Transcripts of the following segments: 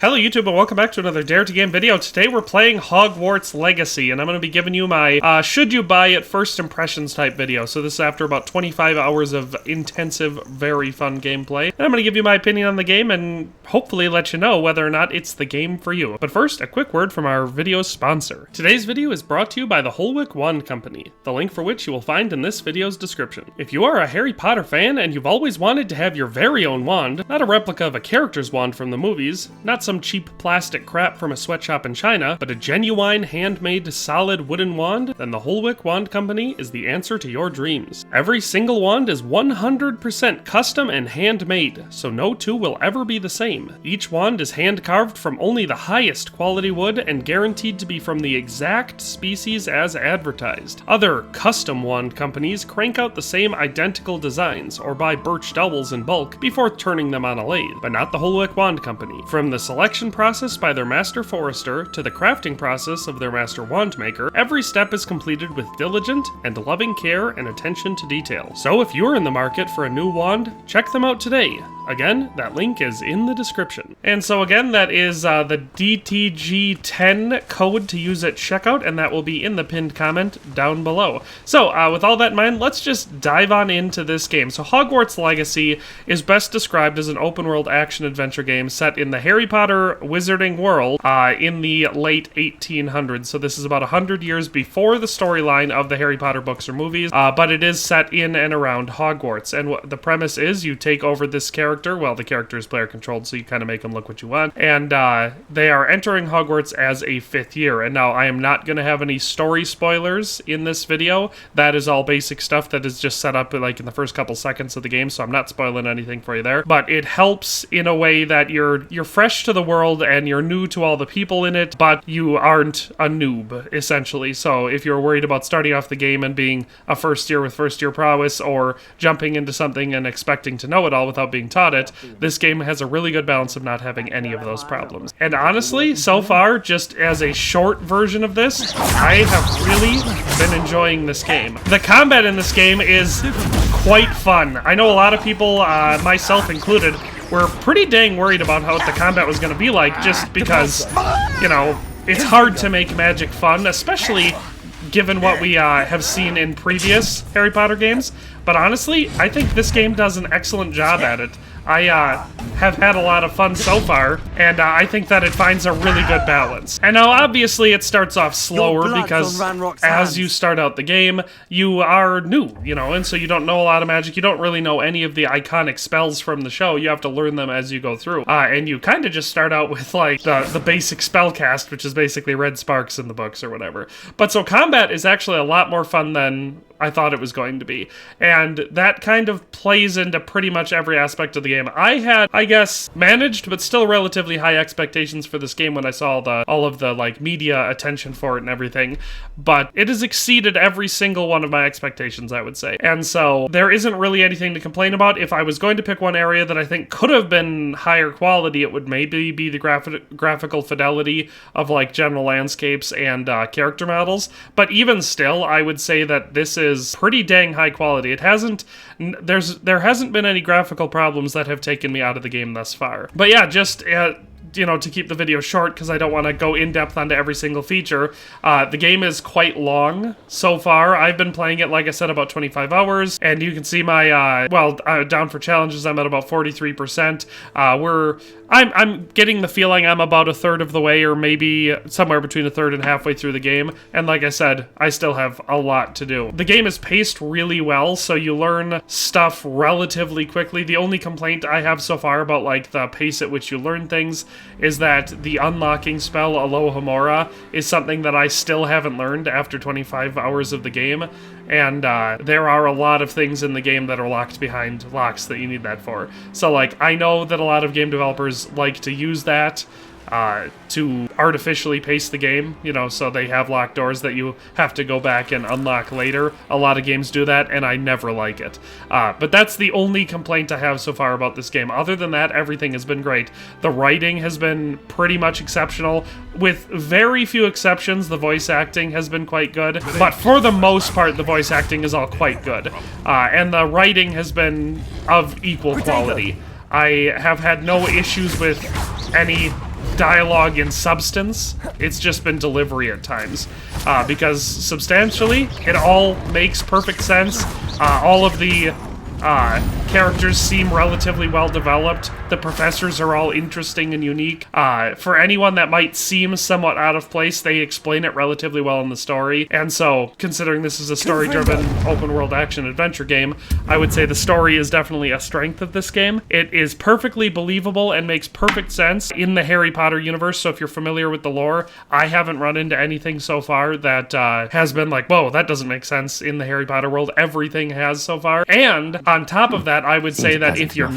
Hello YouTube and welcome back to another Dare to Game video. Today we're playing Hogwarts Legacy and I'm going to be giving you my should you buy it first impressions type video. So this is after about 25 hours of intensive, very fun gameplay. And I'm going to give you my opinion on the game and hopefully let you know whether or not it's the game for you. But first, a quick word from our video sponsor. Today's video is brought to you by the Hogwarts Wand Company, the link for which you will find in this video's description. If you are a Harry Potter fan and you've always wanted to have your very own wand, not a replica of a character's wand from the movies, not some cheap plastic crap from a sweatshop in China, but a genuine handmade solid wooden wand, then the Hogwarts Wand Company is the answer to your dreams. Every single wand is 100% custom and handmade, so no two will ever be the same. Each wand is hand carved from only the highest quality wood and guaranteed to be from the exact species as advertised. Other custom wand companies crank out the same identical designs or buy birch doubles in bulk before turning them on a lathe, but not the Hogwarts Wand Company. From the selection process by their master forester to the crafting process of their master wand maker, every step is completed with diligent and loving care and attention to detail. So if you're in the market for a new wand, check them out today. Again, that link is in the description. And so again, that is the DTG10 code to use at checkout, and that will be in the pinned comment down below. So with all that in mind, let's just dive on into this game. So Hogwarts Legacy is best described as an open world action adventure game set in the Harry Potter wizarding world in the late 1800s. So this is about 100 years before the storyline of the Harry Potter books or movies, but it is set in and around Hogwarts. And the premise is you take over this character. Well, the character is player controlled, so you kind of make them look what you want. And they are entering Hogwarts as a 5th year. And now I am not going to have any story spoilers in this video. That is all basic stuff that is just set up like in the first couple seconds of the game, so I'm not spoiling anything for you there. But it helps in a way that you're fresh to the world and you're new to all the people in it, but you aren't a noob, essentially. So if you're worried about starting off the game and being a first year with first year prowess or jumping into something and expecting to know it all without being taught it, this game has a really good balance of not having any of those problems. And honestly, so far, just as a short version of this, I have really been enjoying this game. The combat in this game is quite fun. I know a lot of people, myself included, were pretty dang worried about how the combat was going to be like, just because, you know, it's hard to make magic fun, especially given what we have seen in previous Harry Potter games. But honestly, I think this game does an excellent job at it. I have had a lot of fun so far, and I think that it finds a really good balance. And now, obviously, it starts off slower because as you start out the game, you are new, you know, and so you don't know a lot of magic. You don't really know any of the iconic spells from the show. You have to learn them as you go through. And you kind of just start out with, like, the basic spell cast, which is basically red sparks in the books or whatever. But so combat is actually a lot more fun than I thought it was going to be. And that kind of plays into pretty much every aspect of the game. I had, I guess, managed, but still relatively high expectations for this game when I saw all of the like media attention for it and everything. But it has exceeded every single one of my expectations, I would say. And so there isn't really anything to complain about. If I was going to pick one area that I think could have been higher quality, it would maybe be the graphical fidelity of like general landscapes and character models. But even still, I would say that this is pretty dang high quality. There hasn't been any graphical problems that have taken me out of the game thus far. But yeah, just you know, to keep the video short because I don't want to go in depth onto every single feature. The game is quite long so far. I've been playing it, like I said, about 25 hours, and you can see my down for challenges. I'm at about 43%. I'm getting the feeling I'm about a third of the way, or maybe somewhere between a third and halfway through the game. And like I said, I still have a lot to do. The game is paced really well, so you learn stuff relatively quickly. The only complaint I have so far about like the pace at which you learn things is that the unlocking spell Alohomora is something that I still haven't learned after 25 hours of the game. And there are a lot of things in the game that are locked behind locks that you need that for. So like, I know that a lot of game developers like to use that to artificially pace the game, you know, so they have locked doors that you have to go back and unlock later. A lot of games do that, and I never like it. But that's the only complaint I have so far about this game. Other than that, everything has been great. The writing has been pretty much exceptional. With very few exceptions, the voice acting has been quite good. But for the most part, the voice acting is all quite good. And the writing has been of equal quality. I have had no issues with any dialogue in substance. It's just been delivery at times. Because substantially, it all makes perfect sense. All of the characters seem relatively well developed. The professors are all interesting and unique. For anyone that might seem somewhat out of place, they explain it relatively well in the story. And so, considering this is a story-driven, open-world action-adventure game, I would say the story is definitely a strength of this game. It is perfectly believable and makes perfect sense in the Harry Potter universe, so if you're familiar with the lore, I haven't run into anything so far that has been like, whoa, that doesn't make sense in the Harry Potter world. Everything has so far. And on top of that, I would say that if you're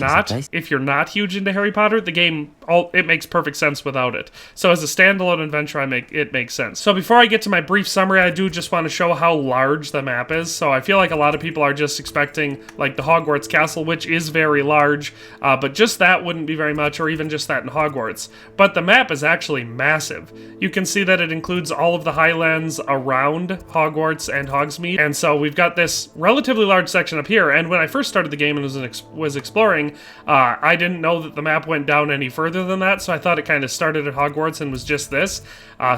not huge into Harry Potter, the game, it makes perfect sense without it. So as a standalone adventure, it makes sense. So before I get to my brief summary, I do just want to show how large the map is. So I feel like a lot of people are just expecting like the Hogwarts castle, which is very large, but just that wouldn't be very much, or even just that in Hogwarts. But the map is actually massive. You can see that it includes all of the highlands around Hogwarts and Hogsmeade, and so we've got this relatively large section up here. And when I first started the game and was exploring, I didn't know that the map went down any further than that, so I thought it kind of started at Hogwarts and was just this,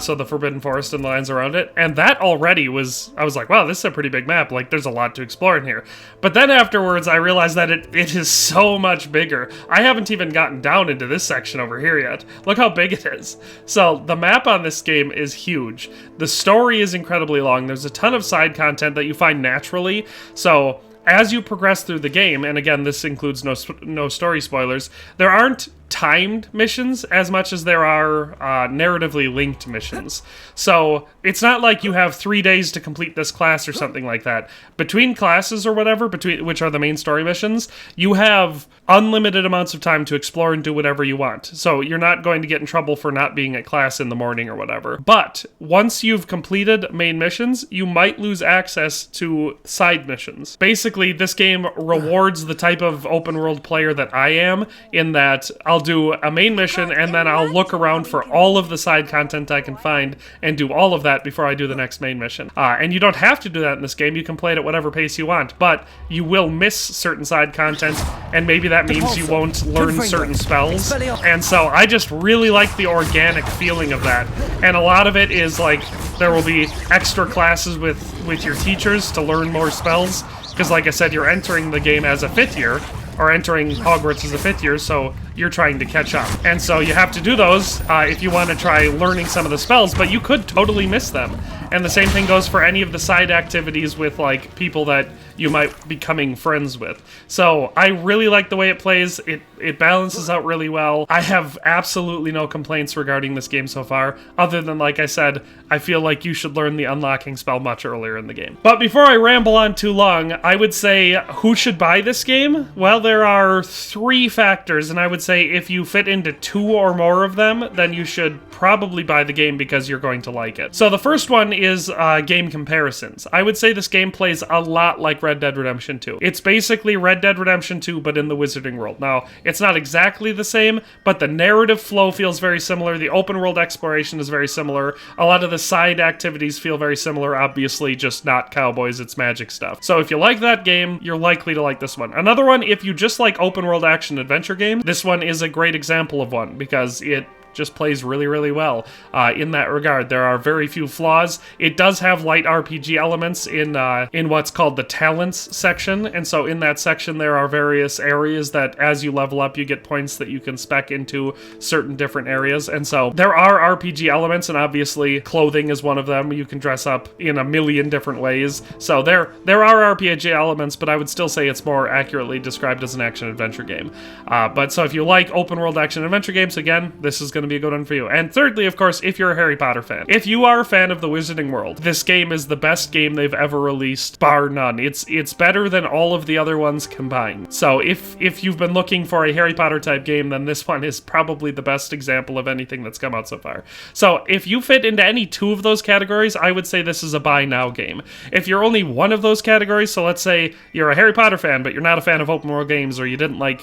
so the Forbidden Forest and the lands around it, and that already was, I was like, wow, this is a pretty big map, like there's a lot to explore in here. But then afterwards I realized that it is so much bigger. I haven't even gotten down into this section over here yet. Look how big it is. So the map on this game is huge. The story is incredibly long. There's a ton of side content that you find naturally, so as you progress through the game, and again, this includes no story spoilers, there aren't timed missions as much as there are narratively linked missions. So it's not like you have 3 days to complete this class or something like that. Between classes or whatever, which are the main story missions, you have unlimited amounts of time to explore and do whatever you want. So you're not going to get in trouble for not being at class in the morning or whatever. But once you've completed main missions, you might lose access to side missions. Basically, this game rewards the type of open world player that I am, in that I'll do a main mission and then I'll look around for all of the side content I can find and do all of that before I do the next main mission. And you don't have to do that in this game. You can play it at whatever pace you want, but you will miss certain side content, and maybe that means you won't learn certain spells. And so I just really like the organic feeling of that. And a lot of it is like there will be extra classes with your teachers to learn more spells, because like I said, you're entering the game as a 5th year, or entering Hogwarts as a 5th year, so you're trying to catch up. And so you have to do those if you want to try learning some of the spells, but you could totally miss them. And the same thing goes for any of the side activities with like people that you might be becoming friends with. So I really like the way it plays. It balances out really well. I have absolutely no complaints regarding this game so far, other than, like I said, I feel like you should learn the unlocking spell much earlier in the game. But before I ramble on too long, I would say who should buy this game? Well, there are 3 factors, and I would say if you fit into 2 or more of them, then you should probably buy the game because you're going to like it. So the first one is game comparisons. I would say this game plays a lot like Red Dead Redemption 2. It's basically Red Dead Redemption 2, but in the Wizarding World. Now, it's not exactly the same, but the narrative flow feels very similar. The open world exploration is very similar. A lot of the side activities feel very similar, obviously just not cowboys, it's magic stuff. So if you like that game, you're likely to like this one. Another one, if you just like open world action adventure games, this one is a great example of one, because it just plays really, really well in that regard. There are very few flaws. It does have light RPG elements in what's called the talents section, and so in that section there are various areas that as you level up you get points that you can spec into certain different areas, and so there are RPG elements, and obviously clothing is one of them. You can dress up in a million different ways, so there are RPG elements, but I would still say it's more accurately described as an action-adventure game. But so if you like open world action-adventure games, again, this is going to be a good one for you. And thirdly, of course, if you're a Harry Potter fan. If you are a fan of the Wizarding World, this game is the best game they've ever released, bar none. It's better than all of the other ones combined. So if you've been looking for a Harry Potter type game, then this one is probably the best example of anything that's come out so far. So if you fit into any 2 of those categories, I would say this is a buy now game. If you're only one of those categories, so let's say you're a Harry Potter fan, but you're not a fan of open world games, or you didn't like,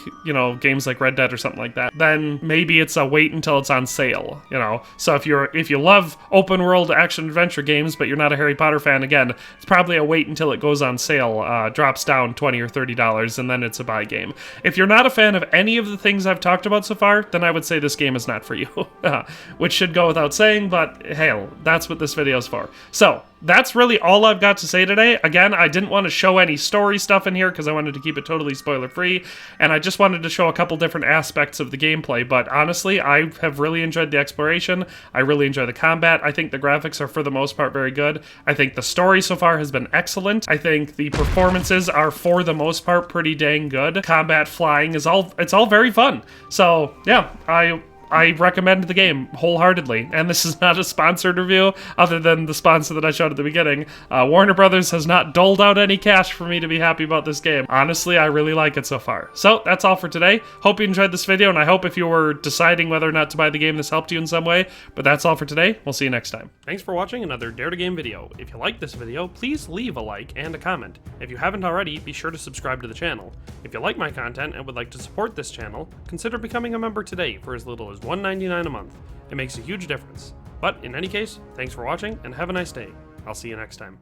games like Red Dead or something like that, then maybe it's a wait until it's on sale, you know. So if you love open world action adventure games, but you're not a Harry Potter fan, again, it's probably a wait until it goes on sale, drops down $20 or $30, and then it's a buy game. If you're not a fan of any of the things I've talked about so far, then I would say this game is not for you, which should go without saying, but hell, that's what this video is for. So that's really all I've got to say today. Again, I didn't want to show any story stuff in here because I wanted to keep it totally spoiler-free, and I just wanted to show a couple different aspects of the gameplay, but honestly, I have really enjoyed the exploration. I really enjoy the combat. I think the graphics are, for the most part, very good. I think the story so far has been excellent. I think the performances are, for the most part, pretty dang good. Combat, flying, it's all very fun. So, yeah, I recommend the game wholeheartedly, and this is not a sponsored review, other than the sponsor that I showed at the beginning. Warner Brothers has not doled out any cash for me to be happy about this game. Honestly, I really like it so far. So, that's all for today. Hope you enjoyed this video, and I hope if you were deciding whether or not to buy the game, this helped you in some way. But that's all for today. We'll see you next time. Thanks for watching another Dare to Game video. If you liked this video, please leave a like and a comment. If you haven't already, be sure to subscribe to the channel. If you like my content and would like to support this channel, consider becoming a member today for as little as $1.99 a month. It makes a huge difference. But in any case, thanks for watching and have a nice day. I'll see you next time.